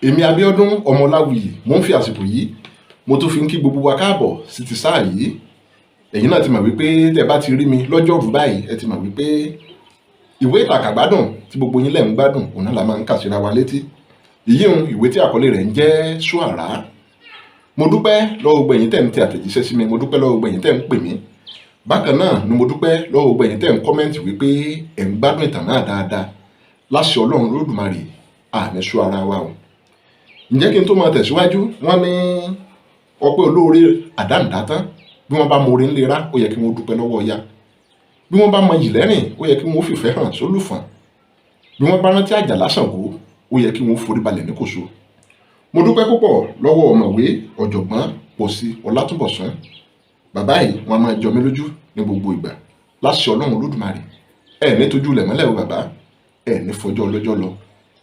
Èmi Abíọ́dún Ọmọláwuyì mo ń fi àsìkò yìí mo tún fi ń kí gbogbo wa káàbọ̀ sí ti sáà yìí. Ẹ̀yin náà ti mọ̀ wípé tẹ́ bá ti rí mi lọ́jọ́rú báyìí ẹ ti mọ̀ wípé ìwé ìtàkàgbádùn tí gbogbo yín lẹ̀ ń gbádùn òun náà la máa ń kà síra wa létí. Ìyíhun ìwé tí àkọlé rẹ̀ ń jẹ́ Soara. Mo dúpẹ́ lọ́wọ́ gbogbo ẹ̀yin tẹ́ ń tẹ àtẹ̀jíṣẹ́ sí mi, mo dúpẹ́ lọ́wọ́ gbogbo ẹ̀yin tẹ́ ń pè mí. Bákan náà ni mo dúpẹ́ lọ́wọ́ gbogbo ẹ̀yin tẹ́ ń kọ́mẹ́ǹtì wípé ẹ̀ ń gbádùn ìtàn náà dáadáa. Láṣẹ Ọlọ́run Olódùmarè àní sú ara wa o. Ǹjẹ́ kí n tó máa tẹ̀síwájú, wọ́n ní ọpẹ́ olóore àdánidátán. Bí wọ́n bá mọ orin lera ó yẹ kí wọ́n dúpẹ́ lọ́wọ́ Ọya. Bí wọ́n bá mọ ìlẹ́rìn ó yẹ kí wọ́n fìfẹ́ hàn sólùfọ̀n. Bí wọ́n bá rántí Àjàlá Ṣàngó ó yẹ kí wọ́n forí balẹ̀ ní Kòso. Mo dúpẹ́ púpọ̀ lọ́wọ́ ọ̀mọ̀wé ọ̀jọ̀gbọ́n Pọ̀sí Ọlátúnbọ̀sún. Bàbá yìí wọ́n máa jọ mí lójú ní gbogbo ìgbà. Láṣẹ Ọlọ́run Olódùmarè ẹ̀ ní tójú lẹ̀ mọ́lẹ̀ o bàbá, ẹ̀ ní fọjọ́ ọlọ́jọ́ lọ,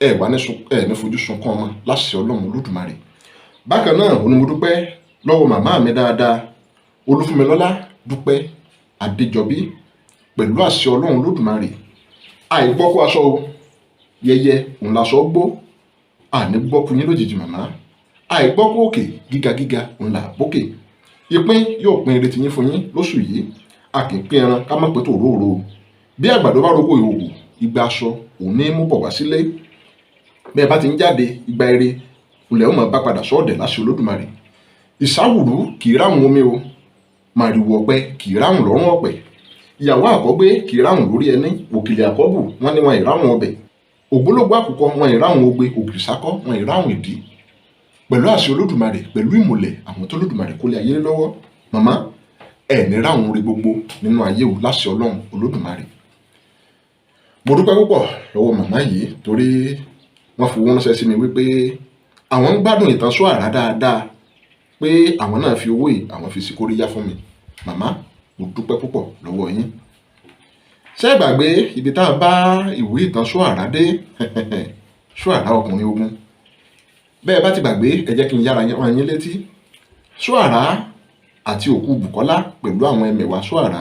ẹ̀ ní fojú sunkún ọmọ láṣẹ Ọlọ́run Olódùmarè. Bákan náà ó ní mo dúpẹ́ lọ́wọ́ màmá mi dáadáa Olúfúnmilọ́lá Dúpẹ́ Adéjọbí. Pẹ̀lú àṣẹ Ọlọ́run Olódùmarè àìgbọ́kú aṣọ yẹyẹ òun laṣọ gbó, àní gbọ́kú yín lójijì màmá. Àìgbọ́kú òkè gíga gíga òun là bókè. Ìpín yóò pín ìrètí yín fún yín lóṣù yìí. A kì í pín ẹran ká má pé tòróòrò. Bí àgbàdo bá roko ìhòòhò igba aṣọ òun ní mú bọ̀ wá sílé. Bẹ́ẹ̀ bá ti ń jáde igba eré ilẹ̀ ó máa bá padà sọ́ọ̀dẹ̀ láṣẹ Olódùmarè. Ìsáwùrú kì í ráhùn omi o, màrìwò ọ̀pẹ kì í ráhùn lọ́rùn ọ̀pẹ. Ìyàwó àkọ́gbé kì í ráhùn lórí ẹní, òkèlè àkọ́bù wọ́n ní wọn ìráhùn ọbẹ̀. Ògbólógbò àkùkọ wọn ìráhùn ogbe, ògìrìsákọ́ wọn ìráhùn ìdí. Pẹ̀lú àṣẹ Olódùmarè, pẹ̀lú ìmùlẹ̀ àwọn tó Olódùmarè kó lé ayé lọ́wọ́, màmá ẹ̀ ní ráhùn orí gbogbo nínú ayé o láṣẹ Ọlọ́run Olódùmarè. Mo dúpẹ́ púpọ̀ lọ́wọ́ màmá yìí torí wọ́n fi owó ránṣẹ́ sí mi wípé àwọn ń gbádùn ìtàn Soara dáadáa, pé àwọn náà fi owó yìí àwọn fi sí kóríyá fún mi. Màmá mo dúpẹ́ púpọ̀ lọ́wọ́ yín. Ṣé ẹ gbàgbé ibi tá a bá ìwé ìtàn Soara dé? Soara ọkùnrin ogun. Bẹ́ẹ̀ bá ti gbàgbé ẹ jẹ́ kí n yára rán yín létí. Soara àti òkú Bùkọ́lá pẹ̀lú àwọn ẹmẹ̀wà Soara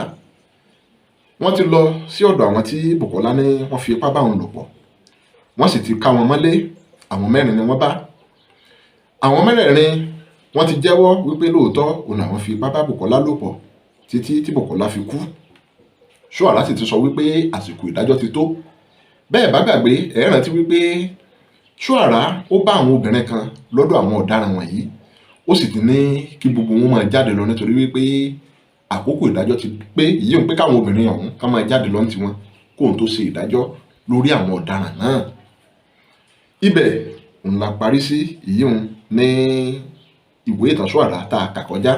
wọ́n ti lọ sí ọ̀dọ̀ àwọn tí Bùkọ́lá ní wọ́n fi ipá bá wọn lò pọ̀. Wọ́n sì ti ká wọn mọ́lé. Àwọn mẹ́rin ni wọ́n bá. Àwọn mẹ́rẹ̀ẹ̀rin wọ́n ti jẹ́wọ́ wípé lóòótọ́ òun àwọn fi ipá bá Bùkọ́lá lò pọ̀ títí tí Bùkọ́lá fi kú. Soara sì ti sọ wípé àsìkò ìdájọ́ ti tó. Bẹ́ẹ̀ bá gbàgbé ẹ rántí wípé Soara ó bá àwọn obìnrin kan lọ́dọ̀ àwọn ọ̀daràn wọ̀nyí. Ó sì ti ní kí gbogbo wọn máa jáde lọ nítorí wípé àkókò ìdájọ́ ti pé. Èyí ń pé káwọn obìnrin ọ̀hún ká máa jáde lọ ní tiwọn kóhun tó ṣe ìdájọ́ lórí àwọn ọ̀daràn náà. Ibẹ̀ òun la parí sí ìyíhun ní ìwé ìtàn Soara tá a kà kọjá.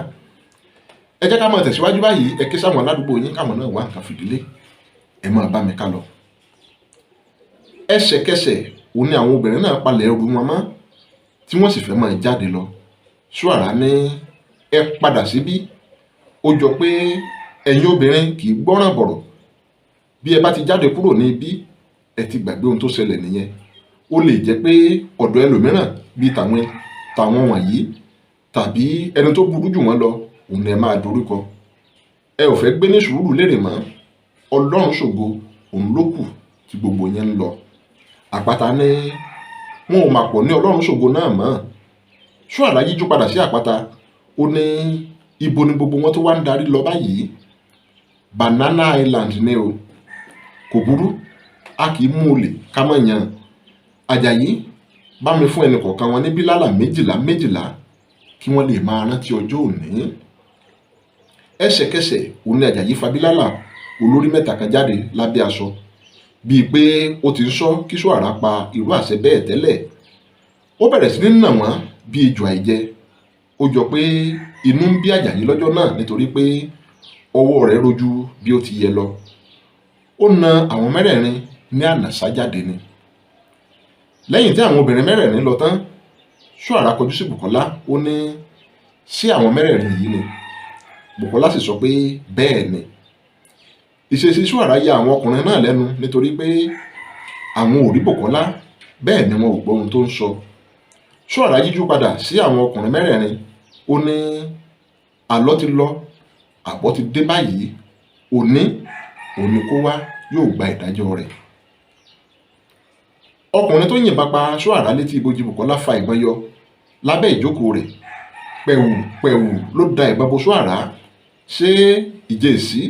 Ẹ jẹ́ ká máa tẹ̀síwájú báyìí. Ẹ ké sáwọn aládùúgbò yín káwọn náà wá nǹkan fìdílé. Ẹ máa bá mi ká lọ. Ẹsẹ̀kẹsẹ̀ òun ni àwọn obìnrin náà palẹ̀ ẹrù wọn mọ́ tí wọ́n sì fẹ́ máa jáde lọ. Soara ní ẹ padà síbí. Ó jọ pé ẹ̀yin obìnrin kì í gbọ́ràn bọ̀rọ̀. Bí ẹ bá ti jáde kúrò ní ibí ẹ ti gbàgbé ohun tó ṣẹlẹ̀ nìyẹn. Ó lè jẹ́ pé ọ̀dọ̀ ẹlòmíràn bíi tàwọn wọ̀nyí tàbí ẹni tó burú jù wọ́n lọ òun ẹ máa dorúkọ. Ẹ ò fẹ́ gbé ní sùúrù lérè mọ́. Ọlọ́run ṣògo òun ló kù tí gbogbo yẹn ń lọ. Àpáta ní wọn ò máa pọ̀ ní Ọlọ́run ṣògo náà mọ́. Soara yíjú padà sí àpáta. Ó ní ibo ni gbogbo wọn tó wá ń darí lọ báyìí? Banana Island ni o. Kò burú, a kì í mú olè ká mọ̀ yan. Àjàyí bá mi fún ẹnì kọ̀ọ̀kan wọn ní bílálà méjìlá kí wọ́n lè máa rántí ọjọ́ òní. Ẹsẹ̀kẹsẹ̀ òun ni Àjàyí fa bílálà olórí mẹ́ta kan jáde lábẹ́ aṣọ bíi pé ó ti ń sọ kí Soara pa irú àṣẹ bẹ́ẹ̀ tẹ́lẹ̀. Ó bẹ̀rẹ̀ sí ní nà wọ́n bí ejò àìjẹ. Ó jọ pé inú ń bí Àjàyí lọ́jọ́ náà nítorí pé ọwọ́ rẹ̀ rojú bí ó ti yẹ lọ. Ó na àwọn mẹ́rẹ̀ẹ̀rin ní ànàsájáde ni. Lẹ́yìn tí àwọn obìnrin mẹ́rẹ̀ẹ̀rin lọ tán, Soara kọjú sí Bùkọ́lá. Ó ní sí àwọn mẹ́rẹ̀ẹ̀rin yìí ni. Bùkọ́lá sì sọ pé bẹ́ẹ̀ ni. Ìṣesí Soara ya àwọn ọkùnrin náà lẹ́nu nítorí pé àwọn ò rí Bùkọ́lá, bẹ́ẹ̀ ni wọn ò gbọ́ ohun tó ń sọ. Soara yíjú padà sí àwọn ọkùnrin mẹ́rẹ̀ẹ̀rin. Ó ní àlọ́ ti lọ, àbọ̀ ti dé báyìí. Òní kó wá yóò gba ìdájọ́ rẹ̀. ọkùnrin tó yìnbọn pa Soara létí ibojì Bùkọ́lá fa ìbọn yọ lábẹ́ ìjókòó rẹ̀. Pẹ̀wù ló da ìbọn bo Soara. Ṣé ìjẹ́sí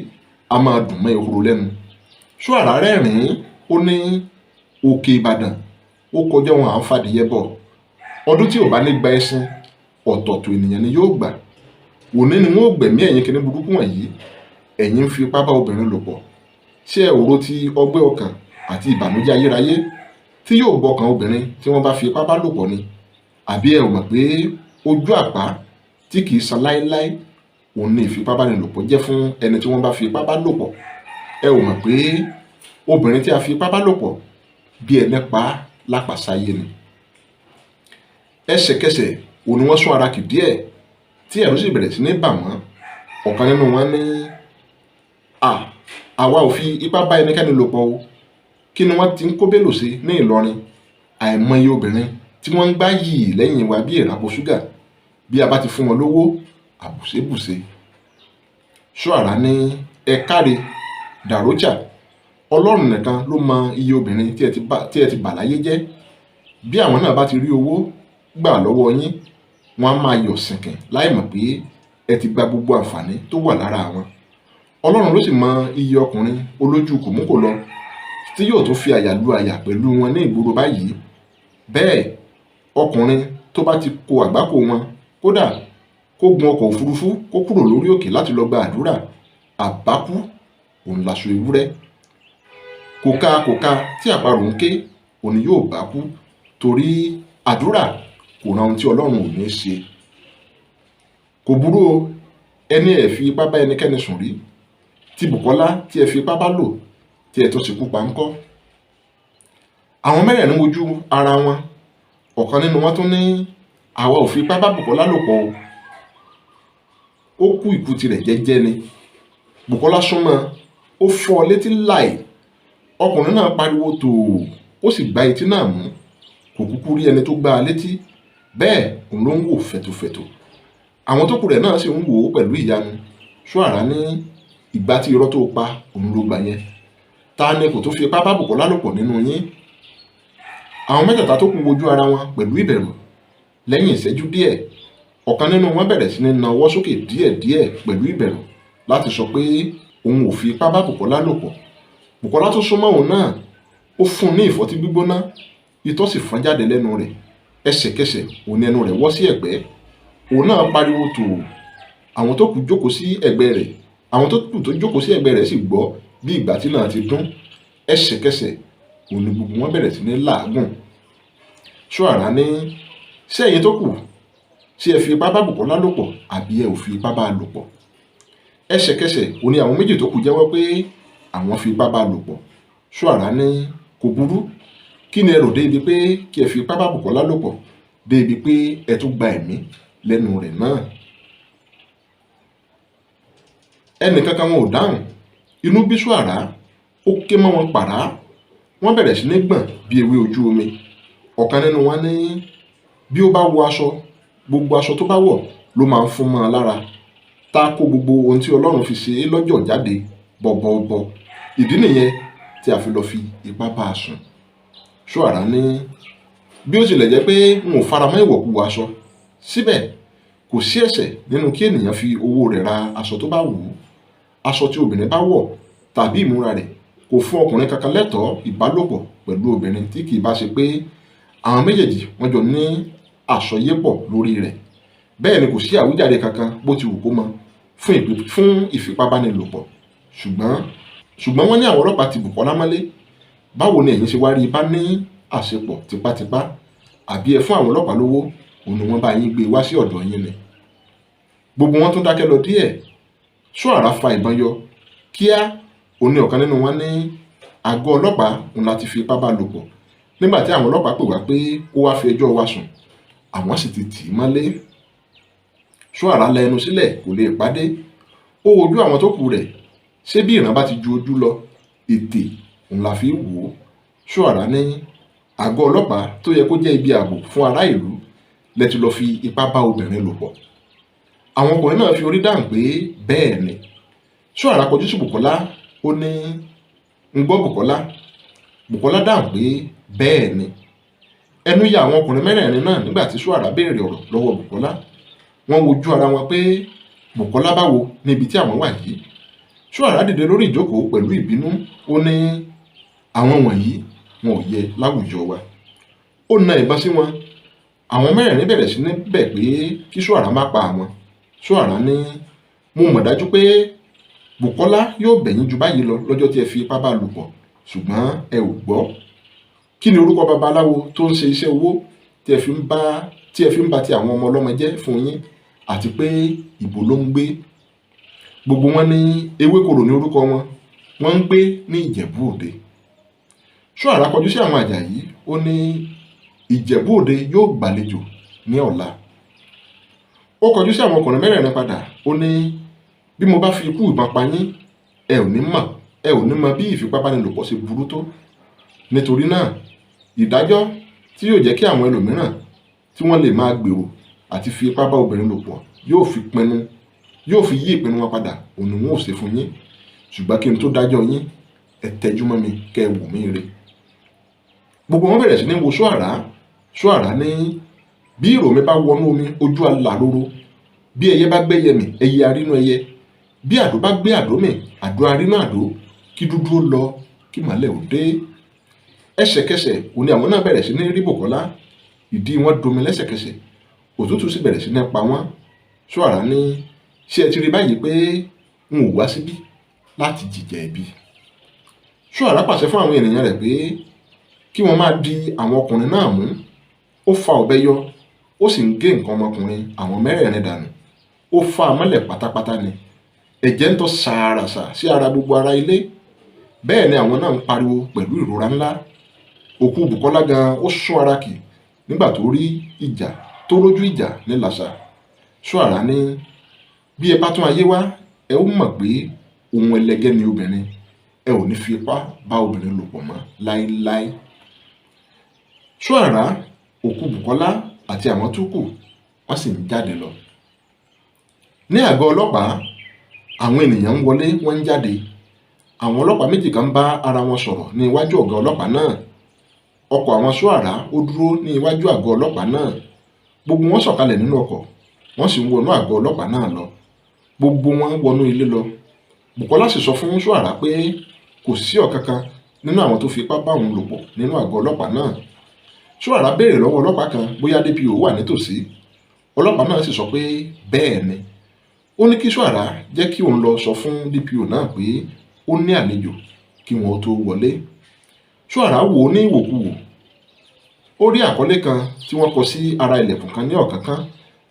a máa dùn mọ́ ehoro lẹ́nu? Soara rẹ́rìn-ín, ó ní òkè Ìbàdàn ó kọjá wọn à ń fàdìyẹ bọ̀. Ọdún tí ò bá ní gba ẹṣin, ọ̀tọ̀ọ̀tọ̀ ènìyàn ni yóò gbà. Òní ni wọn ò gbẹ̀mí ẹ̀yin kíní burúkú wọ̀nyí. Ẹ̀yin ń fi ipá bá obìnrin lò pọ̀. Ṣé ẹ ò ro ti ọgbẹ́ ọkàn àti ìbànújẹ́ ayérayé tí yóò gbọkàn obìnrin tí wọ́n bá fi ipá bá lò pọ̀ ni? Àbí ẹ ò mọ̀ pé ojú àpá tí kìí san láéláé òun ni ìfipábánilòpọ̀ jẹ́ fún ẹni tí wọ́n bá fi ipá bá lò pọ̀? Ẹ ò mọ̀ pé obìnrin tí a fi ipá bá lò pọ̀ bí ẹni pa á lápasáyé ni? Ẹsẹ̀kẹsẹ̀ òun ni wọ́n sún ara kì díẹ̀ tí ẹ̀rù sì bẹ̀rẹ̀ sí ní bà wọ́n. Ọ̀kan nínú wọn ní àwa ò fi ipá bá ẹnikẹ́ni lò pọ̀ o. Kí ni wọ́n ti ń kó bélò sí ní Ìlọrin? Àìmọye obìnrin tí wọ́n ń gbá yìí lẹ́yìn wa bí ìràpò ṣúgà. Bí a bá ti fún wọn lówó, àbùṣebùṣe. Soara ní ẹ káre dàrójà. Ọlọ́run nìkan ló mọ iye obìnrin tí ẹ ti bà láyé jẹ́. Bí àwọn náà bá ti rí owó gbà lọ́wọ́ yín, wọ́n á máa yọ̀ sìnkìn láì mọ̀ pé ẹ ti gba gbogbo àǹfààní tó wà lára wọn. Ọlọ́run ló sì mọ iye ọkùnrin olójú kòmúkò lọ tí yóò tún fi àyà lu àyà pẹ̀lú wọn ní ìgboro báyìí. Bẹ́ẹ̀ ọkùnrin tó bá ti kó àgbákò wọn, kódà kó gun ọkọ̀ òfurufú kó kúrò lórí òkè láti lọ gba àdúrà, àbákú òun laṣọ ewúrẹ́. Kòká tí àparò ń ké òun yóò bá kú, torí àdúrà kò ran ohun tí Ọlọ́run ò ní ṣe. Kò burú o, ẹni ẹ fi ipá bá ẹnikẹ́ni sùn rí, tí Bùkọ́lá tí ẹ fi ipá bá lò tí ẹ tún ṣekú pa ńkọ́? Àwọn mẹ́rẹ̀ẹ̀rin wojú ara wọn. Ọ̀kan nínú wọn tún ní àwa ò fi ipá bá Bùkọ́lá lò pọ̀ o. Ó kú ikú tirẹ̀ jẹ́jẹ́ ni. Bùkọ́lá súnmọ́, ó fọ́ létí láì. Ọkùnrin náà pariwo tòò, ó sì gbá etí náà mú. Kò kúkú rí ẹni tó gbá a létí. Bẹ́ẹ̀ òun ló ń wò fẹ̀tòfẹ̀tò. Àwọn tó kù rẹ̀ náà sì ń wò ó pẹ̀lú ìyanu. Soara ní ìgbà tí irọ́ tó pa òun ló gbà yẹn. Ta ni kò tó fi ipá bá Bùkọ́lá lò pọ̀ nínú yín? Àwọn mẹ́tẹ̀ẹ̀ta tó kù wojú ara wọn pẹ̀lú ìbẹ̀rù. Lẹ́yìn ìṣẹ́jú díẹ̀, ọ̀kan nínú wọn bẹ̀rẹ̀ sí ní na ọwọ́ sókè díẹ̀díẹ̀ pẹ̀lú ìbẹ̀rù láti sọ pé òun ò fi ipá bá Bùkọ́lá lò pọ̀. Bùkọ́lá tó súnmọ́ òun náà, ó fún un ní ìfọ́tí gbígbóná, itọ́ sì fọ́n jáde lẹ́nu rẹ̀. Ẹsẹ̀kẹsẹ̀ òun ẹnu rẹ̀ wọ́ sí ẹ̀gbẹ́. Òun náà pariwo tòò. Àwọn tó kù jókòó sí ẹ̀gbẹ́ rẹ̀. Àwọn tó kù tó jókòó sí ẹ̀gbẹ́ rẹ̀ sì gbọ́ bí ìgbà tí náà ti dún. Ẹsẹ̀kẹsẹ̀ òun ni gbogbo wọn bẹ̀rẹ̀ sí ní làágùn. Soara ní ṣé ẹ̀yin tó kù, ṣé ẹ fi ipá bá Bùkọ́lá lò pọ̀ àbí ẹ ò fi ipá bá lò pọ̀? Ẹsẹ̀kẹsẹ̀ òun ni àwọn méjì tó kù jẹ́wọ́ pé àwọn fi ipá bá lò pọ̀. Soara ní kò burú. Kí ni ẹ rò dé ibi pé kí ẹ fi ipá bá Bùkọ́lá lò pọ̀ dé ibi pé ẹ tún gba ẹ̀mí lẹ́nu rẹ̀ náà? Ẹnì kankan wọn ò dáhùn. Inú bí Soara, ó ké mọ́ wọn pàrá. Wọ́n bẹ̀rẹ̀ sí ní gbọ̀n bí ewé ojú omi. Ọ̀kan nínú wọn ní bí ó bá wọ aṣọ, gbogbo aṣọ tó bá wọ̀ ló máa ń fún mọ́ ọ lára. Tá kó gbogbo ohun tí Ọlọ́run fi ṣe é lọ́jọ́ jáde bọ̀bọ̀bọ̀. Ìdí nìyẹn tí a fi lọ fi ipá bá a sùn. Soara ní bí ó tilẹ̀ jẹ́ pé n ò faramọ́ ìwọ̀kuwọ̀ aṣọ, síbẹ̀ kò sí ẹ̀ṣẹ̀ nínú kí ènìyàn fi owó rẹ̀ ra aṣọ tó bá wù ú. Aṣọ tí obìnrin bá wọ̀ tàbí ìmúra rẹ̀ kò fún ọkùnrin kankan lẹ́tọ̀ọ́ ìbálòpọ̀ pẹ̀lú obìnrin tí kìí bá ṣe pé àwọn méjèèjì wọ́n jọ ní àsọyépọ̀ lórí rẹ̀. Bẹ́ẹ̀ ni kò sí àwíjàre kankan bó ti wù kó mọ fún ìfipábánilòpọ̀. Ṣùgbọ́n wọ́n ní àwọn ọlọ́pàá ti Bùkọ́lá mọ́lé. Báwo ni ẹ̀yin ṣe wá rí i bá ní àṣepọ̀ tipátipá? Àbí ẹ fún àwọn ọlọ́pàá lówó, òun ni wọ́n bá yín gbé wá sí ọ̀dọ̀ yín ni? Gbogbo wọn tún dákẹ́ lọ díẹ̀. Soara fa ìbọn yọ. Kíá òun ni ọ̀kan nínú wọn ní àgọ́ ọlọ́pàá òun láti fi ipá bá lò pọ̀. Nígbà tí àwọn ọlọ́pàá pè wá pé kó wá fi ẹjọ́ wa sùn, àwọn sì ti tì í mọ́lé. Soara la ẹnu sílẹ̀ kò lè pàdé. Ó wojú àwọn tó kù rẹ̀. Ṣé bí ìran bá ti ju ojú lọ, ètè òun la fi wò ó? Soara ní àgọ́ ọlọ́pàá tó yẹ kó jẹ́ ibi ààbò fún ará ìlú lẹ ti lọ fi ipá bá obìnrin lò pọ̀. Àwọn ọkùnrin náà fi orí dáhùn pé bẹ́ẹ̀ ni. Soara kọjú sí Bùkọ́lá, ó ní ń gbọ́ Bùkọ́lá. Bùkọ́lá dáhùn pé Bẹ́ẹ̀ ni ẹnu ya àwọn ọkùnrin mẹ́rẹ̀ẹ̀rin náà nígbà tí Soara béèrè ọ̀rọ̀ lọ́wọ́ Bùkọ́lá. Wọ́n wojú ara wọn pé Bùkọ́lá báwo níbi tí àwọn wà yìí. Soara dìde lórí ìjókòó pẹ̀lú ìbínú. Ó ní àwọn wọ̀nyí wọn ò yẹ láwùjọ wa. Ó na ìbọn sí wọn. Àwọn mẹ́rẹ̀ẹ̀rin bẹ̀rẹ̀ sí ní bẹ̀ pé kí Soara má pa àwọn. Soara ní mo mọ̀ dájú pé Bùkọ́lá yóò bẹ̀yìn ju báyìí lọ lọ́jọ́ tí ẹ fi ipá bá lò pọ̀, ṣùgbọ́n ẹ ò gbọ́. Kí ni orúkọ babaláwo tó ń ṣe iṣẹ́ owó tí ẹ fi ń ba ti àwọn ọmọ ọlọ́mọ jẹ́ fún yín, àti pé ìbò ló ń gbé? Gbogbo wọn ní Ewékorò ní orúkọ wọn, wọ́n ń gbé ní Ìjẹ̀bú Òde. Soara kọjú sí àwọn Àjàyí. Ó ní Ìjẹ̀bú Òde yóò gbàlejò ní ọ̀la. Ó kọjú sí àwọn ọkùnrin mẹ́rẹ̀ẹ̀rin padà. Ó ní bí mo bá fi ikú ìbọn pa yín, ẹ ò ní mọ̀ bí ìfipábánilòpọ̀ ṣe burú tó. Nítorí náà ìdájọ́ tí yóò jẹ́ kí àwọn ẹlòmíràn tí wọ́n lè máa gbèrò àti fi ipá bá obìnrin lò pọ̀ yóò fi yí ìpinnu wọn padà, òun ni wọn ò ṣe fún yín. Ṣùgbọ́n kí n tó dájọ́ yín, ẹ tẹjú mọ́ mi kẹ́ ẹ wò mí re. Gbogbo wọn bẹ̀rẹ̀ sí ní wo Soara. Soara ní bí ìrò mi bá wọnú omi, ojú alàróró. Bí ẹyẹ bá gbẹ́yẹ mì, ẹyẹ arínú ẹyẹ. Bí àdó bá gbé àdó mì, àdó arínú àdó. Kí dúdú ó lọ, kí màlẹ̀ ò dé. Ẹsẹ̀kẹsẹ̀ òun ni àwọn náà bẹ̀rẹ̀ sí ní rí Bùkọ́lá. Ìdí wọn domi lẹ́sẹ̀kẹsẹ̀. Òtútù sì bẹ̀rẹ̀ sí ní pa wọ́n. Soara ní ṣé ẹ ti rí báyìí pé n ò wá síbí láti jìjà ẹ̀bi. Soara pàṣẹ fún àwọn ènìyàn rẹ̀ pé kí wọ́n máa di àwọn ọkùnrin náà mú. Ó fa ọ̀bẹ yọ, ó sì ń gé nǹkan ọmọkùnrin àwọn mẹ́rẹ̀ẹ̀rin dànù. Ó fa mọ́lẹ̀ pátápátá ni. Ẹ̀jẹ̀ ń tọ́ sàràsà sí ara gbogbo ara ilé. Bẹ́ẹ̀ ni àwọn náà ń pariwo pẹ̀lú ìrora ńlá. Òkú Bùkọ́lá gan ó sún ara kì nígbà tó rójú ìjà ní làṣà. Soara ní bí ẹ bá tún ayé wá, ẹ ó mọ̀ pé ohun ẹlẹgẹ́ ni obìnrin. Ẹ ò ní fi ipá bá obìnrin lò pọ̀ mọ́ láéláé. Soara, òkú Bùkọ́lá àti àwọn tó kù wọ́n sì ń jáde lọ. Ní àgọ́ ọlọ́pàá, àwọn ènìyàn ń wọlé, wọ́n ń jáde. Àwọn ọlọ́pàá méjì kan bá ara wọn sọ̀rọ̀ ní iwájú ọ̀gá ọlọ́pàá náà. Ọkọ̀ àwọn Soara ó dúró ní iwájú àgọ́ ọlọ́pàá náà. Gbogbo wọn sọ̀kalẹ̀ nínú ọkọ̀, wọ́n sì ń wọnú àgọ́ ọlọ́pàá náà lọ. Gbogbo wọn wọnú ilé lọ. Bùkọ́lá sì sọ fún Soara pé kò sí ọ̀kankan nínú àwọn tó fi ipá bá òun lò pọ̀ nínú àgọ́ ọlọ́pàá náà. Soara béèrè lọ́wọ́ ọlọ́pàá kan bóyá DPO wà nítòsí. Ọlọ́pàá náà sì sọ pé bẹ́ẹ̀ ni. Ó ní kí Soara jẹ́ kí òun lọ sọ fún DPO náà pé ó ní àlejò kí wọn tó wọlé. Soara wò ó ní ìwòkuwò. Ó rí àkọlé kan tí wọ́n kọ sí ara ilẹ̀kùn kan ní ọ̀kánkán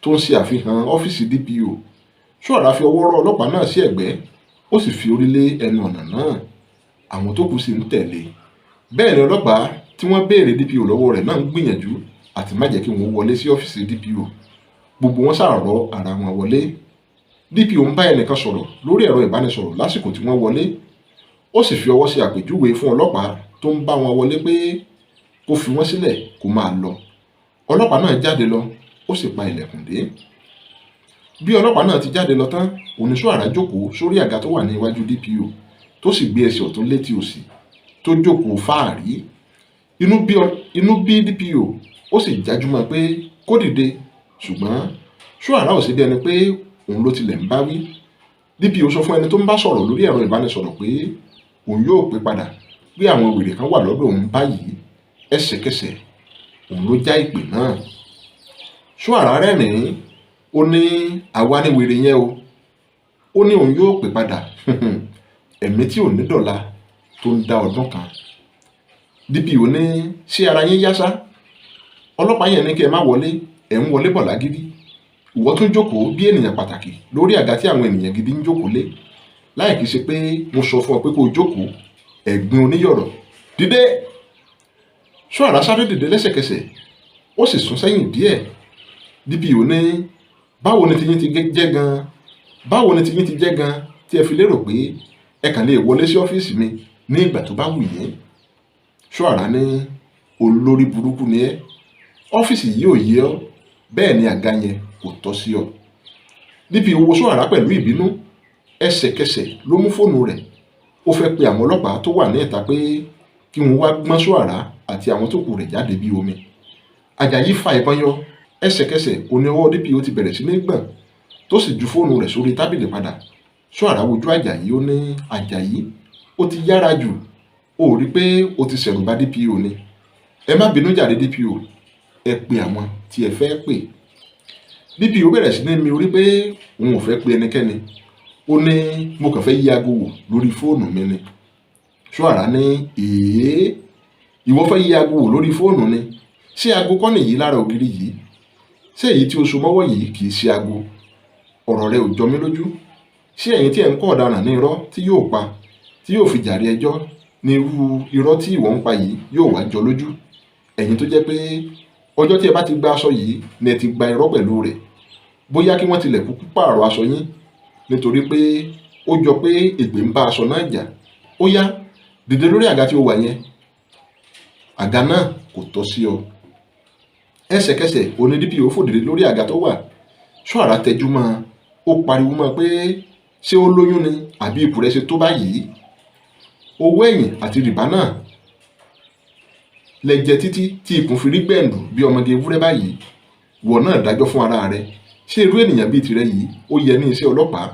tó ń ṣe àfihàn ọ́fíìsì DPO. Soara fi ọwọ́ rọ́ ọlọ́pàá náà sí ẹ̀gbẹ́, ó sì fi orí lé ẹnu ọ̀nà náà. Àwọn tó kù sì ń tẹ̀lé. Bẹ́ẹ̀ ni ọlọ́pàá tí wọ́n béèrè DPO lọ́wọ́ rẹ̀ náà ń gbìyànjú àti má jẹ́ kí wọ́n wọlé sí ọ́fíìsì DPO. Gbogbo wọn ṣàrọ̀ ara wọn wọlé. DPO ń bá ẹnìkan sọ̀rọ̀ lórí ẹ̀rọ ìbánisọ̀rọ̀ lásìkò tí wọ́n wọlé. Ó sì fi ọwọ́ ṣe àpèjúwe fún ọlọ́pàá tó ń bá wọn wọlé pé kó fi wọ́n sílẹ̀ kó máa lọ. Ọlọ́pàá náà jáde lọ, ó sì pa ilẹ̀kùn dé. Bí ọlọ́pàá náà ti jáde lọ tán, òun ni Soara jókòó sórí àga tó wà ní iwájú DPO, tó sì gbé ẹsẹ̀ ọ̀tún létí òsì, tó jókòó fáàrí. Inú bí DPO, ó sì jájúmọ́ pé kó dìde, ṣùgbọ́n Soara ò sí bí ẹni pé òun ló tilẹ̀ ń bá wí. DPO sọ fún ẹni tó ń bá sọ̀rọ̀ lórí ẹ̀rọ ìbánisọ̀rọ̀ pé òun yóò pè padà pé àwọn wèrè kan wà lọ́dọ̀ òun báyìí. Ẹsẹ̀kẹsẹ̀ òun ló já ìpè náà. Soara rẹ́rìn-ín. Ó ní àwa ní wèrè yẹn o. Ó ní òun yóò pè padà. Ẹ̀mí tí ò ní dọ̀la tó ń dá ọdún kan. DPO ní ṣé ara yín yá sá? Ọlọ́pàá yẹn ní kí ẹ má wọlé, ẹ̀ ń wọlé bọ̀ lágídí. Ìwọ tún jókòó bí ènìyàn pàtàkì lórí àga tí àwọn ènìyàn gidi ń jókòó lé. Láì kìí ṣe pé mo sọ fún ọ pé kó o jókòó, ẹ̀gbin oníyọ̀rọ̀. Dìde! Soara sáré dìde lẹ́sẹ̀kẹsẹ̀, ó sì sún sẹ́yìn díẹ̀. DPO ní báwo ni tiyín ti jẹ́ gan tí ẹ fi lérò pé ẹ kàn lè wọlé sí ọ́fíìsì mi ní ìgbà tó bá wù yín? Soara ní olórí burúkú ni ẹ́. Ọ́fíìsì yìí ò yé ọ, bẹ́ẹ̀ ni àga yẹn kò tọ́ sí ọ. DPO wo Soara pẹ̀lú ìbínú. Ẹsẹ̀kẹsẹ̀ ló mú fóònù rẹ̀. Ó fẹ́ pe àwọn ọlọ́pàá tó wà ní ìta pé kí wọ́n wá gbọ́n Soara àti àwọn tó kù rẹ̀ jáde bí omi. Àjàyí fa ìbọn yọ, ẹsẹ̀kẹsẹ̀ òní ọwọ́ DPO ti bẹ̀rẹ̀ sí ní gbọ̀n tó sì ju fóònù rẹ̀ sórí tábìlì padà. Soara wojú Àjàyí, ó ní, Àjàyí, ó ti yára jù, ó rí pé ó ti ṣẹ̀rù bà DPO ni. Ẹ má bínú jàre DPO, ẹ pe àwọn tí ẹ fẹ́ pè. DPO bẹ̀rẹ̀ sí ní mi orí pé òun ò fẹ́ pe ẹnikẹ́ni. Ó ní, mo kàn fẹ́ yí aago wò lórí fóònù mi ni. Soara ní, ìwọ fẹ́ yí aago wò lórí fóònù ni? Ṣé aago kọ́ nìyí lára ògiri yìí? Ṣé èyí tí o so mọ́wọ́ yìí kì í ṣe aago? Ọ̀rọ̀ rẹ ò jọ mí lójú. Ṣé ẹ̀yin tí ẹ̀ ń kọ́ ọ̀daràn ní irọ́ tí yóò pa, tí yóò fi jàre ẹjọ́, ní irú irọ́ tí ìwọ ń pa yìí yóò wá jọ lójú? Ẹ̀yin tó jẹ́ pé ọjọ́ tí ẹ bá ti gba aṣọ yìí ni ẹ ti gba irọ́ pẹ̀lú rẹ̀. Bóyá kí wọ́n tilẹ̀ kúkú pààrọ̀ aṣọ yín, nítorí pé ó jọ pé ègbé ń bá aṣọ náà jà. Ó yá, dìde lórí àga tí ó wà yẹn. Àga náà kò tọ́ sí ọ. Ẹsẹ̀kẹsẹ̀ òní DPO fò dìde lórí àga tó wà. Soara tẹjú mọ́, ó pariwo mọ́ pé ṣé ó lóyún ni àbí ipò rẹ̀ ṣe tó báyìí? Owó ẹ̀yìn àti rìbá náà lẹ jẹ títí tí ikùn fi rí gbẹ̀ǹdù bí ọmọge ewúrẹ́ báyìí. Wọ̀ náà dájọ́ fún ara rẹ̀. Ṣé irú ènìyàn bíi tirẹ̀ yìí ó yẹ ní iṣẹ́ ọlọ́pàá?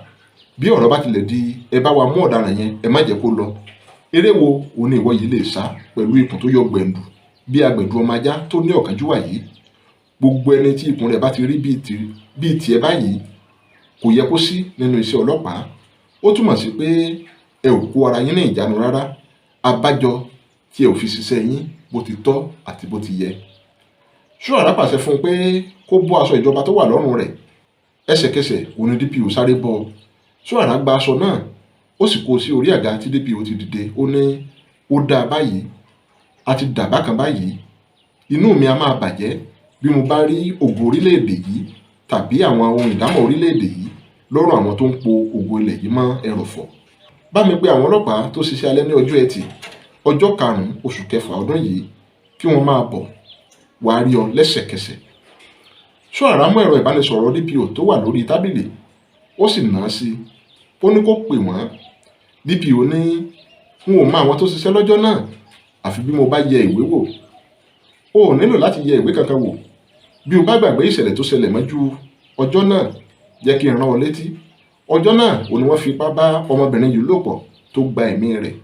Bí ọ̀rọ̀ bá tilẹ̀ di ẹ bá wa mú ọ̀daràn yẹn, ẹ má jẹ́ kó lọ. Eré wo òní ìwọ yìí lè sá pẹ̀lú ikùn tó yọ gbẹ̀ǹdù bí agbẹ̀dù ọmọ ajá tó ní ọ̀kánjúwà yìí? Gbogbo ẹni tí ikùn rẹ̀ bá ti rí bíi tiẹ̀ báyìí kò yẹ kó sí nínú iṣẹ́ ọlọ́pàá. Ó túmọ̀ sí pé ẹ ò kó ara yín ní ìjánu rárá. Abájọ tí ẹ ò fi ṣiṣẹ́ yín bó ti tọ́ àti bó ti yẹ. Soara pàṣẹ fún un pé kó bọ́ aṣọ ìjọba tó wà lọ́rùn rẹ̀. Ẹsẹ̀kẹsẹ̀ òní DPO sáré bọ́. Soara gba aṣọ náà, ó sì kó o sí orí àga tí DPO ti dìde. Ó ní, ó dáa báyìí, a ti dà bákan báyìí. Inú mi a máa bàjẹ́ bí mo bá rí ògo orílẹ̀-èdè yìí tàbí àwọn ohun ìdámọ̀ orílẹ̀-èdè yìí lọ́rùn àwọn tó ń po ògo ilẹ̀ yìí mọ́ ẹrọ̀fọ̀. Bá mi pe àwọn ọlọ́pàá tó ṣiṣẹ́ alẹ́ ní ọjọ́ Ẹtì, ọjọ́ 5 oṣù kẹfà ọdún yìí, kí wọ́n máa bọ̀ wá rí ọ lẹ́sẹ̀kẹsẹ̀. Soara mú ẹ̀rọ ìbánisọ̀rọ̀ DPO tó wà lórí tábìlì, ó sì nà á sí i. Ó ní kó pè wọ́n. DPO ní, n ò mọ àwọn tó ṣiṣẹ́ lọ́jọ́ náà àfi bí mo bá yẹ ìwé wò. O ò nílò láti yẹ ìwé kankan wò. Bí o bá gbàgbé ìṣẹ̀lẹ̀ tó ṣẹlẹ̀ mọ́jú ọjọ́ náà, jẹ́ kí n rán ọ létí. Ọjọ́ náà ò ní wọ́n fi ipá bá ọmọbìnrin yìí lò pọ̀ tó gba ẹ̀mí rẹ̀.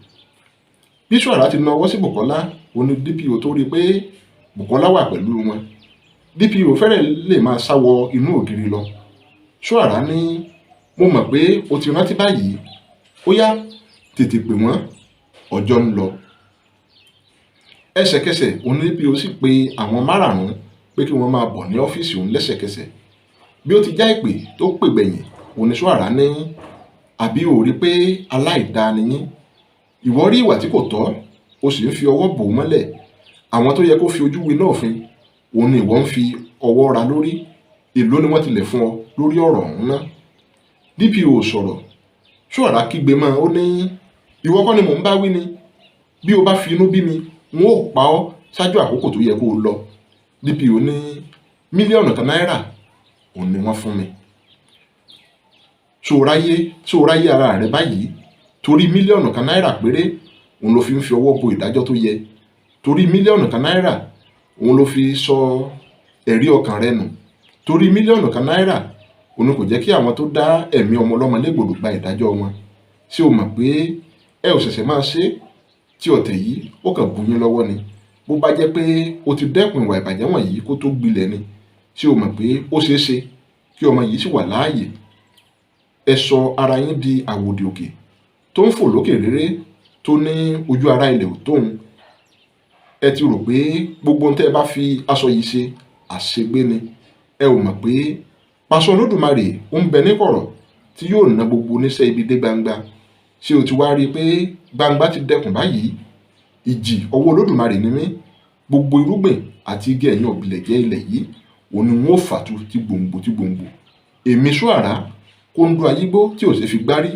Bí Soara ti na ọwọ́ sí Bùkọ́lá, òní DPO tó rí pé Bùkọ́lá wà pẹ̀lú wọn. DPO fẹ́rẹ̀ lè máa sáwọ inú ògiri lọ. Soara ní, mo mọ̀ pé o ti rántí báyìí. Ó yá, tètè pè wọ́n, ọjọ́ ń lọ. Ẹsẹ̀kẹsẹ̀ òní DPO sì pe àwọn márààrún pé kí wọ́n máa bọ̀ ní ọ́fíìsì òun lẹ́sẹ̀kẹsẹ̀. Bí ó ti já ìpè tó pè gbẹ̀yìn, òní Soara ní, àbí ò rí pé aláìdáa ni yín? Ìwọ rí ìwà tí kò tọ́, o sì ń fi ọwọ́ bò ó mọ́lẹ̀. Àwọn tó yẹ kó fi ojú winá òfin, òun ni ìwọ ń fi ọwọ́ ra lórí. Èló ni wọ́n tilẹ̀ fún ọ lórí ọ̀rọ̀ ọ̀hún náà? DPO sọ̀rọ̀. Soara kígbe mọ́, ó ní, ìwọ kọ́ ni mò ń bá wí ni? Bí o bá fi inú bí mi, n ó pa ọ́ ṣáájú àkókò tó yẹ kó o lọ. DPO ní, mílíọ̀nù kan náírà òun ni wọ́n fún mi. Sóòráyé ara rẹ báyìí. Torí mílíọ̀nù kan náírà péré òun ló fi ń fi ọwọ́ bo ìdájọ́ tó yẹ. Torí mílíọ̀nù kan náírà òun ló fi sọ ẹ̀rí ọkàn rẹ nù. Torí mílíọ̀nù kan náírà òun kò jẹ́ kí àwọn tó dá ẹ̀mí ọmọ ọlọ́mọ légbodò gba ìdájọ́ wọn. Ṣé o mọ̀ pé ẹ ò ṣẹ̀ṣẹ̀ máa ṣe tí ọ̀tẹ̀ yìí ó kàn bù yín lọ́wọ́ ni? Bó bá jẹ́ pé o ti dẹ́kun ìwà ìbàjẹ́ wọ̀nyí kó tó gbilẹ̀ ni, ṣé o mọ̀ pé ó ṣeé ṣe kí ọmọ yìí sì wà láàyè? Ẹ sọ ara yín di àwòdì òkè tó ń fò lókè réré tó ní ojú ara ilẹ̀ òtóhun. Ẹ ti rò pé gbogbo ohun tẹ́ ẹ bá fi aṣọ yìí ṣe àṣegbé ni. Ẹ ò mọ̀ pé pàṣọ Olódùmarè ó ń bẹ ní kọ̀rọ̀ tí yóò ná gbogbo oníṣẹ́ ibi dé gbangba. Ṣé o ti wá rí i pé gbangba ti dẹkùn báyìí? Ìjì ọwọ́ Olódùmarè ni mí. Gbogbo irúgbìn àti igi ẹ̀yìn ọ̀gbìlẹ̀jẹ́ ilẹ̀ yìí òun ni wọ́n ó fàtu ti gbòǹgbò ti gbòǹgbò. Èmi Soara, kóńdó ayígbó tí ò ṣe fi gbárí,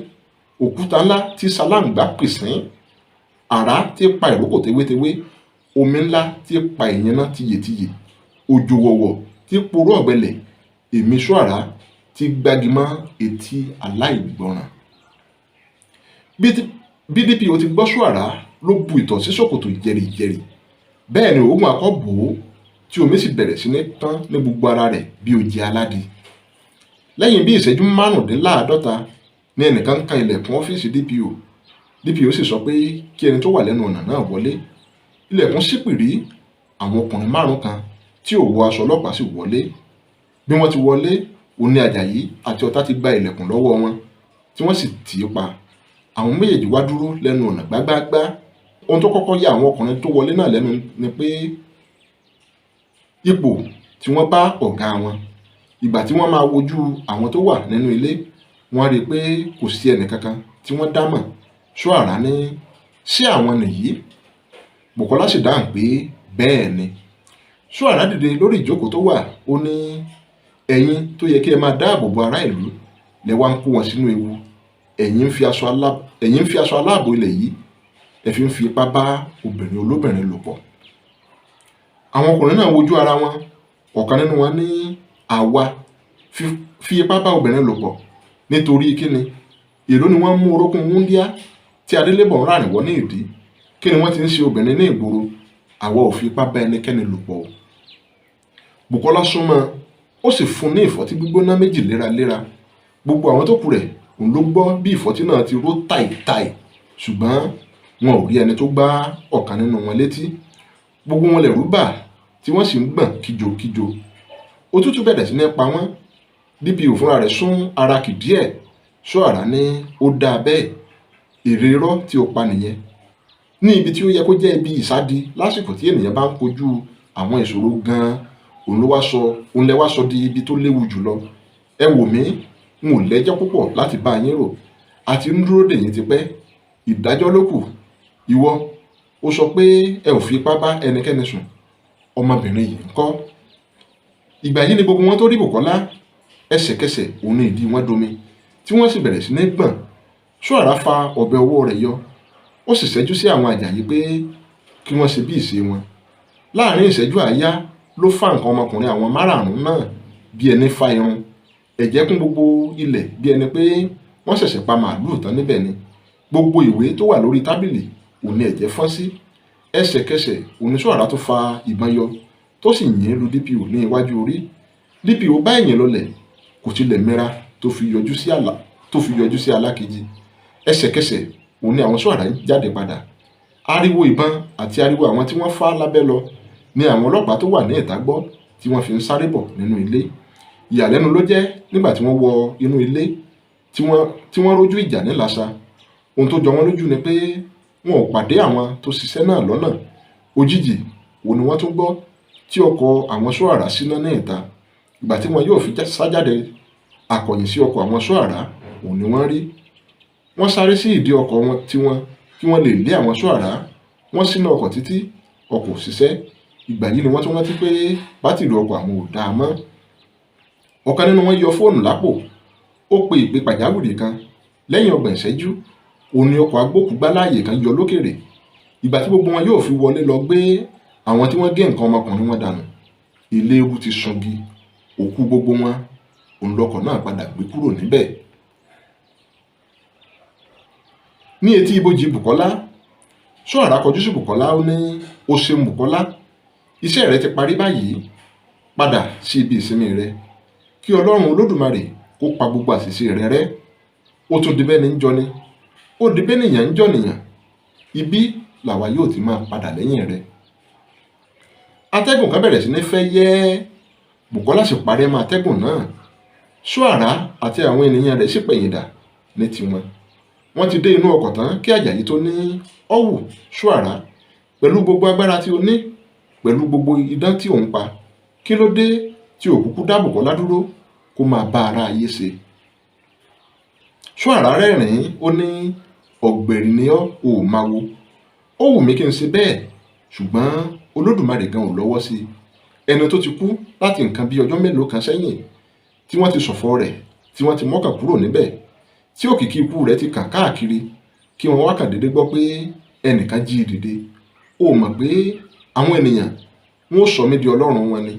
òkúta ńlá tí sáláǹgbá pìsín, àrá tí pa ìrókò tewétewé, omi ńlá tí pa ìyẹnà tiyètiyè, òjò wọ̀wọ̀ tí poró ọ̀gbẹlẹ̀. Èmi Soara ti gbági mọ́ etí aláìgbọràn. Bí DPO ti gbọ́ Soara ló bu ìtọ̀ sí ṣòkòtò jẹ̀rìjẹ̀rì. bẹ́ẹ̀ ni òógùn akọ bò ó tí omi sì bẹ̀rẹ̀ sí ní tán ní gbogbo ara rẹ̀ bí oje aládi. Lẹ́yìn bí ìṣẹ́jú márùndínláàádọ́ta ní ẹnìkan kan ilẹ̀kùn ọ́fíìsì DPO sì sọ pé kí ẹni tó wà lẹ́nu ọ̀nà náà wọlé. Ilẹ̀kùn ṣí pìrí, àwọn ọkùnrin 5 kan tí ò wọ aṣọ ọlọ́pàá sì wọlé. Bí wọ́n ti wọlé, Oní Àjàyí àti Ọ̀tá ti gba ilẹ̀kùn lọ́wọ́ wọn tí wọ́n sì tì í pa. Àwọn méjèèjì wá dúró lẹ́nu ọ̀nà gbágbáágbá. Ohun tó kọ́kọ́ yà àwọn ọkùnrin tó wọlé náà lẹ́nu ni pé ipò tí wọ́n bá ọ̀gá wọn. Ìgbà tí wọ́n máa wojú àwọn tó wà nínú ilé, wọ́n rí i pé kò sí ẹnì kankan tí wọ́n dá mọ̀. Soara ní ṣé àwọn nìyí? Bùkọ́lá sì dáhùn pé bẹ́ẹ̀ ni. Soara dìde lórí ìjókòó tó wà, ó ní ẹ̀yin tó yẹ kí ẹ máa dáàbò bo ará ìlú lẹ wá ń kó wọn sínú ewu. Ẹ̀yin ń fi aṣọ aláàbò ilẹ̀ yìí ẹ fi ń fi ipá bá obìnrin olóbìnrin lò pọ̀. Àwọn ọkùnrin náà wojú ara wọn. Ọ̀kan nínú wọn ní àwa fi ipá bá obìnrin lò pọ̀ nítorí kíni? Èló ni wọ́n mú orókún wúndíá tí adélébọ̀ ń ràrìn wọ́ ní ìdí? Kí ni wọ́n ti ń ṣe obìnrin ní ìgboro? Àwa ò fi ipá bá ẹnikẹ́ni lò pọ̀ o. Bùkọ́lá súnmọ́, ó sì fún ní ìfọ́tí gbígbóná méjì léraléra. Gbogbo àwọn tó kù rẹ̀ òun ló gbọ́ bí ìfọ́tí náà ti ró táìtáì, ṣùgbọ́n wọn ò rí ẹni tó gbá ọ̀kan nínú wọn létí. Gbogbo wọn lẹ̀rù bà tí wọ́n sì ń gbọ̀n kíjokíjo. Òtútù bẹ̀rẹ̀ sí ní pa wọ́n. DPO fúnra rẹ̀ sún ara kì díẹ̀. Soara ní ó dáa bẹ́ẹ̀, èrè irọ́ tí ó pa nìyẹn. Ní ibi tí ó yẹ kó jẹ́ ibi ìsádi lásìkò tí ènìyàn bá ń kojú àwọn ìṣòro gan-an, òun lẹ wá sọ di ibi tó léwu jùlọ. Ẹ wò mí, n ò lẹ́jọ́ púpọ̀ láti bá yín rò, àti ń dúró dè yín tipẹ́. Ìdájọ́ ló kù. Ìwọ, ó sọ pé ẹ ò fi ipá bá ẹnikẹ́ni sùn. Ọmọbìnrin yìí ńkọ́? Ìgbà yìí ni gbogbo wọn tó rí Bùkọ́lá. Ẹsẹ̀kẹsẹ̀ òun ní ìdí wọn domi tí wọ́n sì bẹ̀rẹ̀ sí ní gbọ̀n. Soara fa ọ̀bẹ ọwọ́ rẹ̀ yọ, ó sì ṣẹ́jú sí àwọn Àjàyí pé kí wọ́n ṣe bí ìṣe wọn. Láàárín ìṣẹ́jú àáyá ló fá nǹkan ọmọkùnrin àwọn márààrún náà bí ẹni fá irun. Ẹ̀jẹ̀ kún gbogbo ilẹ̀ bí ẹni pé wọ́n ṣẹ̀ṣẹ̀ pa màálùú tán níbẹ̀ ni. Gbogbo ìwé tó wà lórí tábìlì òun ní ẹ̀jẹ̀ fọ́n sí. Ẹsẹ̀kẹsẹ̀ òun Soara tó fa ìbọn yọ tó sì yìn lu DPO ní iwájú orí. DPO bá ẹ̀yìn lọlẹ̀, kò tilẹ̀ mẹ́ra tó fi yọjú sí alákejì. Ẹsẹ̀kẹsẹ̀ òun ni àwọn Soara jáde padà. Ariwo ìbọn àti ariwo àwọn tí wọ́n fá lábẹ́ lọ ni àwọn ọlọ́pàá tó wà ní ìta gbọ́ tí wọ́n fi ń sáré bọ̀ nínú ilé. Ìyàlẹ́nu ló jẹ́ nígbà tí wọ́n wọ inú ilé tí wọ́n rójú ìjà nílasa. Ohun tó jọ wọ́n lójú ni pé wọn ò pàdé àwọn tó ṣiṣẹ́ náà lọ́nà. Òjijì òun ni wọ́n tún gbọ́ tí ọkọ̀ àwọn Soara síná ní ìta. Ìgbà tí wọn yóò fi sájáde akọ̀yìn sí ọkọ̀ àwọn Soara òun ni wọ́n rí. Wọ́n sáré sí ìdí ọkọ̀ wọn kí wọ́n lè lé àwọn Soara. Wọ́n ṣíná ọkọ̀ títí ọkọ̀ ò ṣiṣẹ́. Ìgbà yìí ni wọ́n tún rántí pé bátìrì ọkọ̀ àwọn ò dáa mọ́. Ọ̀kan nínú wọn yọ fóònù lápò, ó pe ìpè pàjáwìrì kan. Lẹ́yìn 30 ìṣẹ́jú òun ni ọkọ̀ agbókùúgbáláàyè kan yọ lókèrè. Ìgbà tí gbogbo wọn yóò fi wọlé lọ gbé àwọn tí wọ́n gé nǹkan ọmọkùnrin wọn dànù, ilé ewu ti sungi. Òkú gbogbo wọn òun lọkọ̀ náà padà gbé kúrò níbẹ̀. Ní etí ibojì Bùkọ́lá, Soara kọjú sí Bùkọ́lá, ó ní o ṣeun Bùkọ́lá, iṣẹ́ rẹ ti parí báyìí. Padà sí ibi ìsinmi rẹ. Kí Ọlọ́run Olódùmarè kó pa gbogbo àṣìṣe rẹ rẹ́. Ó tún di bẹ́ni ń jọni, ó di bẹ́nìyàn ń jọnìyàn. Ibi làwa yóò ti máa padà lẹ́yìn rẹ. Atẹ́gùn kan bẹ̀rẹ̀ sí ní fẹ́ yẹ́. Bùkọ́lá sì parẹ́ mọ́ atẹ́gùn náà. Soara àti àwọn ènìyàn rẹ̀ sì pẹ̀yìndà ní tiwọn. Wọ́n ti dé inú ọkọ̀ tán kí Àjàyí tó ní ọ̀wù Soara, pẹ̀lú gbogbo agbára tí o ní, pẹ̀lú gbogbo idán tí ò ń pa, kí ló dé tí ò kúkú dá Bùkọ́lá dúró kó máa bá ara ayé ṣe? Soara rẹ́rìn-ín, ó ní ọ̀gbẹ̀rì ni ọ́ ò máa wo. Ó wù mí kí n ṣe bẹ́ẹ̀, ṣùgbọ́n Olódùmarè gan ò lọ́wọ́ sí i. Ẹni tó ti kú láti nǹkan bí ọjọ́ mélòó kan sẹ́yìn, tí wọ́n ti ṣọ̀fọ̀ rẹ̀, tí wọ́n ti mọ́kàn kúrò níbẹ̀, tí òkìkí ikú rẹ̀ ti kàn káàkiri, kí wọ́n wá kàn déédé gbọ́ pé ẹnìkan jí i dìde. Ó mọ̀ pé àwọn ènìyàn wọn ò sọ mí di Ọlọ́run wọn ni,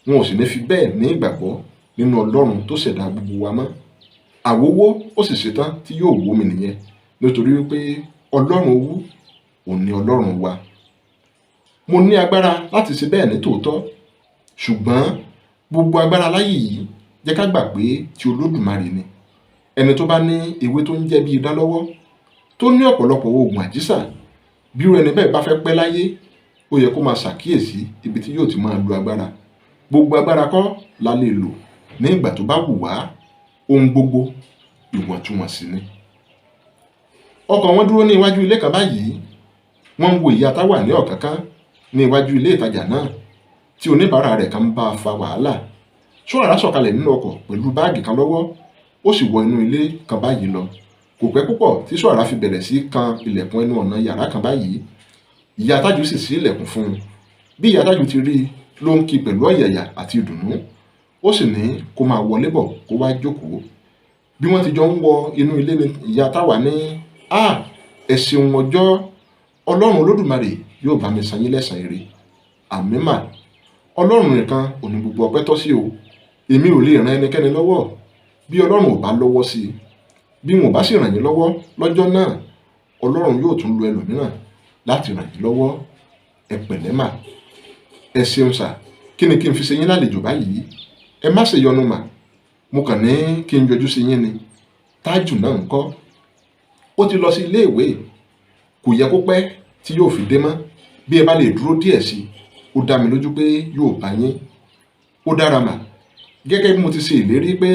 wọn ò sì ní fi bẹ́ẹ̀ ní ìgbàgbọ́ nínú Ọlọ́run tó ṣẹ̀dá gbogbo wa mọ́. Àwòwó ó sì ṣetán tí yóò wó mi nìyẹn, nítorí wípé Ọlọ́run owú òun ni Ọlọ́run wa. mo ní agbára láti ṣe bẹ́ẹ̀ ní tòótọ́, ṣùgbọ́n gbogbo agbára láyé yìí jẹ́ ká gbà pé ti Olódùmarè ni. Ẹni tó bá ní ewé tó ń jẹ́ bí idán lọ́wọ́, tó ní ọ̀pọ̀lọpọ̀ oògùn àjíṣà, bí irú ẹni bẹ́ẹ̀ bá fẹ́ pẹ́ láyé, ó yẹ kó máa ṣàkíyèsí ibi tí yóò ti máa lo agbára. Gbogbo agbára kọ́ la lè lò ní ìgbà tó bá wù wá, ohun gbogbo ìwọ̀ntúnwọ̀nsì ni. Ọkọ̀ wọn dúró ní iwájú ilé kan báyìí, wọ́n ń wo ìyá táwà ní ọ̀kánkán ní iwájú ilé ìtajà náà tí oníbàárà rẹ̀ kan bá fa wàhálà. Soara sọ̀kalẹ̀ nínú ọkọ̀ pẹ̀lú báàgì kan lọ́wọ́, ó sì wọ inú ilé kan báyìí lọ. Kò pẹ́ púpọ̀ tí Soara fi bẹ̀rẹ̀ sí kan ilẹ̀kùn ẹnu ọ̀nà yàrá kan báyìí. Ìyá Tájù sì ṣí ilẹ̀kùn fún un. Bí ìyá Tájù ti rí i ló ń kí pẹ̀lú ọ̀yàyà àti ìdùnnú, ó sì ní kó máa wọlé bọ̀ kó wá jókòó. Bí wọ́n ti jọ ń wọ inú ilé ni ìyá táwà ní, ẹ ṣeun ọjọ́, Ọlọ́run Olódùmarè yóò bá mi san yín lẹ́san ire. Àmín mà. Ọlọ́run nìkan ò ní gbogbo ọpẹ́ tọ́ sí o. Èmi ò lè ran ẹnikẹ́ni lọ́wọ́ bí Ọlọ́run ò bá lọ́wọ́ sí i. Bí wọn ò bá sì ràn yín lọ́wọ́ lọ́jọ́ náà, Ọlọ́run yóò tún lo ẹlòmíràn láti ràn yín lọ́wọ́. Ẹ pẹ̀lẹ́ mà. Ẹ ṣeun sà. Kí ni kí n fi ṣe yín lálejò báyìí? Ẹ má ṣe yọnu mà. Mo kàn ní kí n yọjú sí yín ni. Tájù náà ń kọ́? Ó ti lọ sí ilé ìwé. Kò yẹ kó pẹ́ tí yóò fi dé mọ́. Bí ẹ bá lè dúró díẹ̀ sí i, ó dá mi lójú pé yóò bá yín. Ó dára mà. Gẹ́gẹ́ bí mo ti ṣe ìlérí pé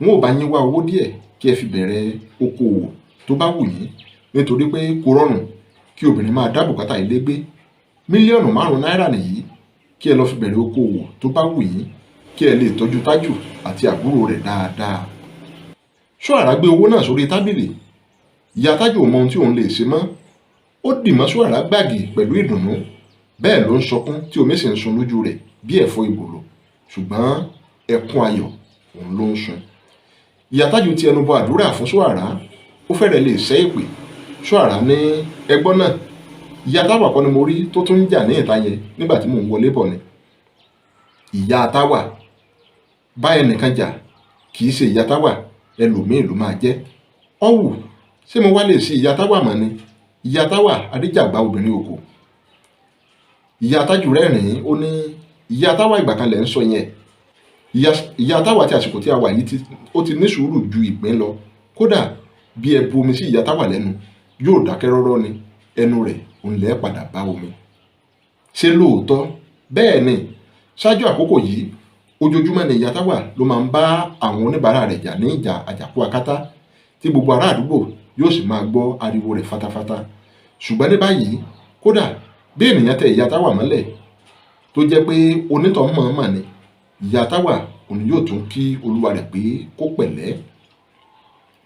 n ó bá yín wá owó díẹ̀ kí ẹ fi bẹ̀rẹ̀ okòwò tó bá wù yín, nítorí pé kò rọrùn kí obìnrin máa dá bùkátà ilé gbé. Mílíọ̀nù 5 náírà nìyí kí ẹ lọ fi bẹ̀rẹ̀ okòwò tó bá wù yín, kí ẹ lè tọ́jú Tájù àti àbúrò rẹ̀ dáadáa. Soara gbé owó náà sórí tábìlì. Ìyá Tájù ò mọ ohun tí òun lè ṣe mọ́. Ó dì mọ́ Soara gbàgì pẹ̀lú ìdùnnú. Bẹ́ẹ̀ ló ń sọkún tí omi sì ń sun lójú rẹ̀ bí ẹ̀fọ́ ìbòlò, ṣùgbọ́n ẹkún ayọ̀ òun ló ń sun. Ìyá Tájù ti ẹnu bọ àdúrà fún Soara. Ó fẹ́rẹ̀ lè ṣẹ́ èpè. Soara ní, ẹgbọ́n náà, ìyá táwà kọ́ ni mo rí tó tún ń jà ní ìta yẹn nígbà tí mò ń wọlé bọ̀ ni. Ìyá táwà bá ẹnìkan jà, kì í ṣe ìyá táwà, ẹlòmíì ló máa jẹ́. Ọ̀wù, ṣé mo wá lè ṣe ìyá táwà mọ́ ni? Ìyá táwà adéjàgbá obìnrin oko. Ìyá Tájù rẹ́rìn-ín, ó ní, ìyá táwà ìgbà kan lẹ̀ ń sọ yẹn. Ìyá táwà ti àsìkò tí a wà yìí ó ti ní sùúrù ju ìgbín lọ. Kódà bí ẹ bu omi sí ìyá táwà lẹ́nu, yóò dákẹ́ rọ́rọ́ ni. Ẹnu rẹ̀ òun lẹ́ padà bá omi. Ṣé lóòótọ́? Bẹ́ẹ̀ ni. Ṣáájú àkókò yìí, ojoojúmọ́ ni ìyá táwà ló máa ń bá àwọn oníbàárà rẹ̀ jà ní ìjà àjàkú akátá, tí gbogbo ará àdúgbò yóò sì máa gbọ́ ariwo rẹ̀ fatafata. Ṣùgbọ́n ní báyìí, kódà bí ènìyàn tẹ ìyá táwà mọ́lẹ̀ tó jẹ́ pé onítọ̀ mọ̀ọ́mọ̀ ni, ìyá táwà òun yóò tún kí olúwa rẹ̀ pé kó pẹ̀lẹ́.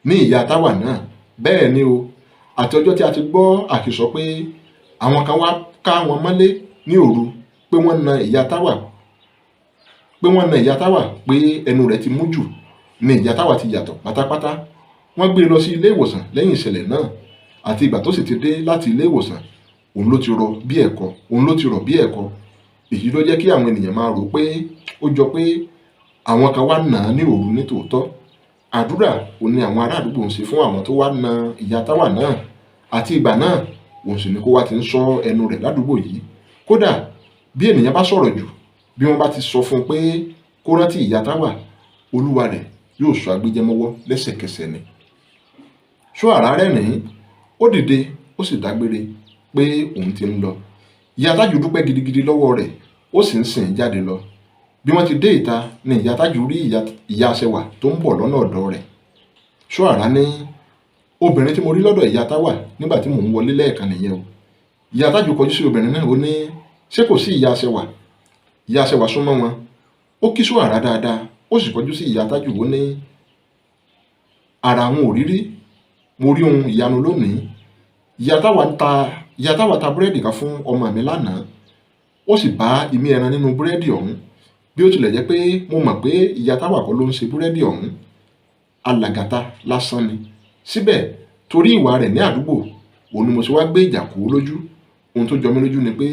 Ní ìyá táwà náà, bẹ́ẹ̀ ni o, àti ọjọ́ tí a ti gbọ́ àkìsọ pé àwọn kan wá ká wọn mọ́lé ní òru pé wọ́n na ìyá táwà pé ẹnu rẹ̀ ti mú jù, ní ìyá táwà ti yàtọ̀ pátápátá. Wọ́n gbé e lọ sí ilé ìwòsàn lẹ́yìn ìṣẹ̀lẹ̀ náà, àti ìgbà tó sì ti dé láti ilé ìwòsàn, òun ló ti rọ̀ bí ẹ̀kọ. Èyí ló jẹ́ kí àwọn ènìyàn máa rò pé ó jọ pé àwọn kan wá nà á ní òru ní tòótọ́. Àdúrà òun ni àwọn ará àdúgbò ń ṣe fún àwọn tó wá na ìyá táwà náà, àti ìgbà náà òun sì ni kó wá ti ń sọ ẹnu rẹ̀ ládùúgbò yìí. Kódà bí ènìyàn bá sọ̀rọ̀ jù, bí wọ́n bá ti sọ fún un pé kó rántí ìyá táwà, olúwa rẹ̀ yóò sọ agbéjẹmọ́wọ́ lẹ́sẹ̀kẹsẹ̀ ni. Soara rẹ́rìn-ín, ó dìde, ó sì dágbére pé òun ti ń lọ. Ìyá Tájù dúpẹ́ gidigidi lọ́wọ́ rẹ̀, ó sì ń sìn jáde lọ. Bí wọ́n ti dé ìta ni ìyá Tájù rí ìyá aṣẹwà tó ń bọ̀ lọ́nà ọ̀dọ̀ rẹ̀. Soara ní, obìnrin tí mo rí lọ́dọ̀ ìyá táwà nígbà tí mò ń wọlé lẹ́ẹ̀kan nìyẹn o. Ìyá Tájù kọjú sí obìnrin náà, ó ní, ṣé kò sí ìyá aṣẹwà? Ìyá aṣẹwà súnmọ́ wọn, ó kí Soara dáadáa, ó sì kọjú sí ìyá Tájù, ó ní, ara àwọn òrírí, mo rí ohun ìyanu lónìí. Ìyá táwà ta búrẹ́dì kan fún ọmọ mi lánàá, ó sì bá ìmí ẹran nínú búrẹ́dì ọ̀hún. Bí ó tilẹ̀ jẹ́ pé mo mọ̀ pé ìyá táwà kọ́ ló ń ṣe búrẹ́dì ọ̀hún, alàgàtà lásán ni. Síbẹ̀ torí ìwà rẹ̀ ní àdúgbò, òun ni mo ṣe wá gbé ìjà kó lójú. Ohun tó jọ mí lójú ni pé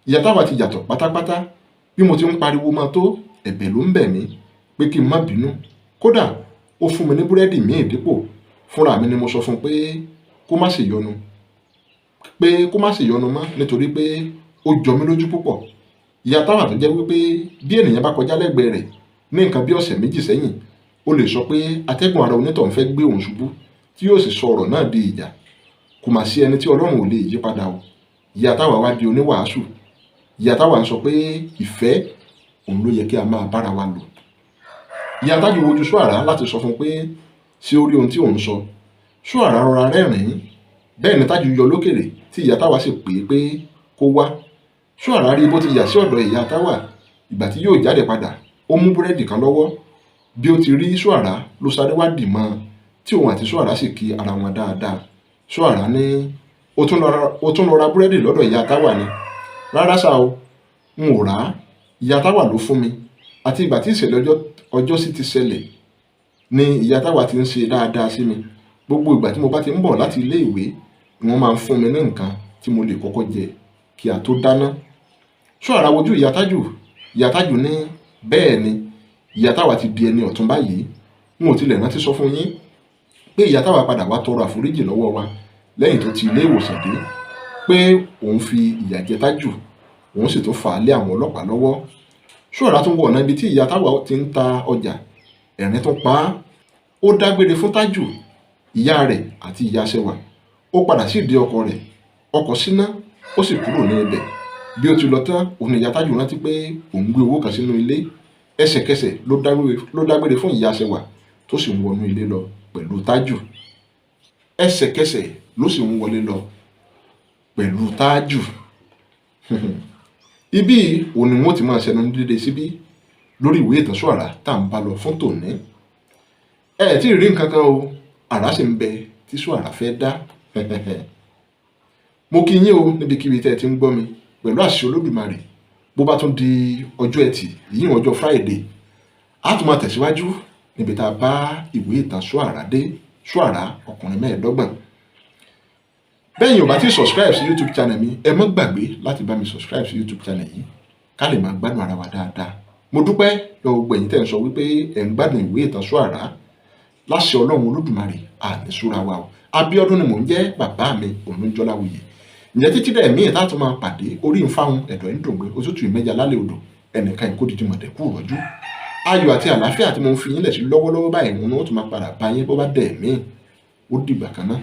ìyá táwà ti yàtọ̀ pátápátá. Bí mo ti ń pariwo mọ́ tó, ẹ̀bẹ̀ ló ń bẹ̀ mí pé kí n má bínú. Kódà ó fún mi ní búrẹ́dì míì dípò. Fúnra mi ni mo sọ fún un pé kó má ṣe yọnu mọ́, nítorí pé ó jọ mí lójú púpọ̀. Ìyá Táwà tó jẹ́ wípé bí ènìyàn bá kọjá lẹ́gbẹ̀ẹ́ rẹ̀ ní nǹkan bí ọ̀sẹ̀ méjì sẹ́yìn, ó lè sọ pé atẹ́gùn ara onítọ̀hún fẹ́ gbé òun ṣubú, tí yóò sì sọ ọ̀rọ̀ náà di ìjà. Kò mà sí ẹni tí Ọlọ́run ò lè yí padà o. Ìyá Táwà wá di oníwàásù. Ìyá Táwà ń sọ pé ìfẹ́ òun ló yẹ kí a máa bára wa lò. Ìyá Tájù wojú Soara láti sọ fún pé ṣé ó rí ohun tí òun sọ. Soara rọra rẹ́rìn-ín. Bẹ́ẹ̀ ni Tájù yọ lókèrè tí Ìyá Táwà sì pè é pé kó wá. Soara rí bó ti yà sí ọ̀dọ̀ Ìyá Táwà. Ìgbà tí yóò jáde padà, ó mú búrẹ́dì kan lọ́wọ́. Bí ó ti rí Soara ló sáré wá dì mọ́, tí òun àti Soara sì kí ara wọn dáadáa. Soara ní ó tún lọ ra búrẹ́dì lọ́dọ̀ Ìyá Táwà ni. Rárá sá o, n ò rà á. Ìyá Táwà ló fún mi. Àti ìgbà tí ìṣẹ̀lẹ̀ ọjọ́ sí ti ṣẹlẹ̀ ni Ìyá Táwà ti ń ṣe dáadáa sí mi. Gbogbo ìgbà tí mo bá ti ń bọ̀ láti ilé ìwé ni wọ́n máa ń fún mi ní nǹkan tí mo lè kọ́kọ́ jẹ kí a tó dáná. Soara wojú Ìyá Tájù. Ìyá Tájù ní bẹ́ẹ̀ ni, Ìyá Táwà ti di ẹni ọ̀tún báyìí. N ò tilẹ̀ rántí sọ fún yín pé Ìyá Táwà padà wá tọrọ àforíjì lọ́wọ́ wa lẹ́yìn tó ti ilé ìwòsàn dé, pé òun fi ìyà jẹ Tájù, òun sì tún fà á lé àwọn ọlọ́pàá lọ́wọ́. Soara tún wọ ọ̀nà ibi tí Ìyá Táwà ti ń ta ọjà. Ẹ̀rín tún pa á. Ó dágbére fún Tájù, ìyá rẹ̀ àti ìyá Ṣẹwà. Ó padà sí ìdí ọkọ rẹ̀. Ọkọ̀ síná, ó sì kúrò ní ibẹ̀. Bí ó ti lọ tán, òun ni Ìyá Tájù rántí pé òun gbé owó kan sínú ilé. Ẹsẹ̀kẹsẹ̀ ló dágbére fún ìyá Ṣẹwà tó sì ń wọnú ilé lọ pẹ̀lú Tájù. Ẹsẹ̀kẹsẹ̀ ló sì ń wọlé lọ pẹ̀lú Tájù. Ibi òun ni wọ́n ti máa ṣẹnu dédé síbí lórí ìwé ìtàn Soara tá à ń bá lọ fún tòní. Ẹ tí ì rí nǹkan kan o, àrá sì ń bẹ tí Soara fẹ́ dá. Mo kí yín o níbikíbi tẹ́ ẹ ti ń gbọ́ mi pẹ̀lú àṣẹ Olódùmarè. Bó bá tún di ọjọ́ Ẹtì, yìí ọjọ́ Friday, a tún máa tẹ̀síwájú níbi tá a bá ìwé ìtàn Soara dé. Soara ọkùnrin 25. Bẹ́ẹ̀ yín ò bá ti subscribe sí YouTube channel mi, ẹ má gbàgbé láti bá mi subscribe sí YouTube channel yìí ká lè máa gbádùn ara wa dáadáa. Mo dúpẹ́ lọ́wọ́ gbogbo ẹ̀yin tẹ́ ń sọ wípé ẹ̀ ń gbádùn ìwé ìtàn Soara. Láṣẹ Ọlọ́run Olódùmarè àní súra wa o. Abíọ́dún ni mò ń jẹ́, bàbá mi Ònújọ́láwuyè. Ǹjẹ́ títí dẹ̀ mí ìta tó máa pàdé, orí ń fáwọn ẹ̀dọ̀ ń dògbé, òtútù ìmẹ́ja lálẹ́ odò, ẹnìkan ìkódìdí mọ̀dẹ̀kú rọ́jú. Ayọ̀ àti àlàáfíà tí mo ń fi yín lẹ̀ sí lọ́wọ́lọ́wọ́ báyìí, wọn ni wọ́n tún máa padà bá yín bó bá dẹ̀ mí. Ó dìgbà kan náà.